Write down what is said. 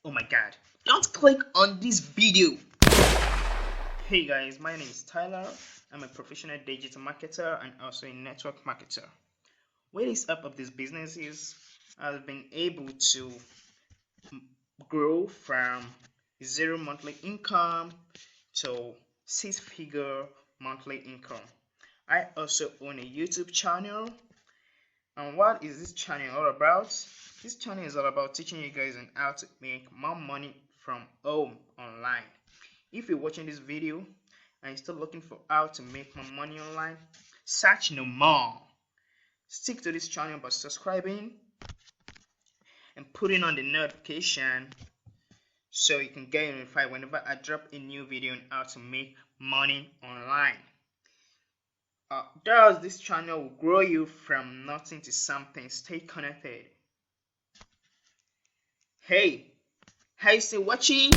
Oh my god, don't click on this video. Hey guys, my name is Tyler. I'm a professional digital marketer and also a network marketer. What is up of this business is I've been able to grow from zero monthly income to six-figure monthly income. I also own a YouTube channel. And what is this channel all about? This channel is all about teaching you guys on how to make more money from home online. If you're watching this video and you're still looking for how to make more money online, search no more. Stick to this channel by subscribing and putting on the notification so you can get notified whenever I drop a new video on how to make money online. Thus, this channel will grow you from nothing to something. Stay connected. Hey, how you still watching?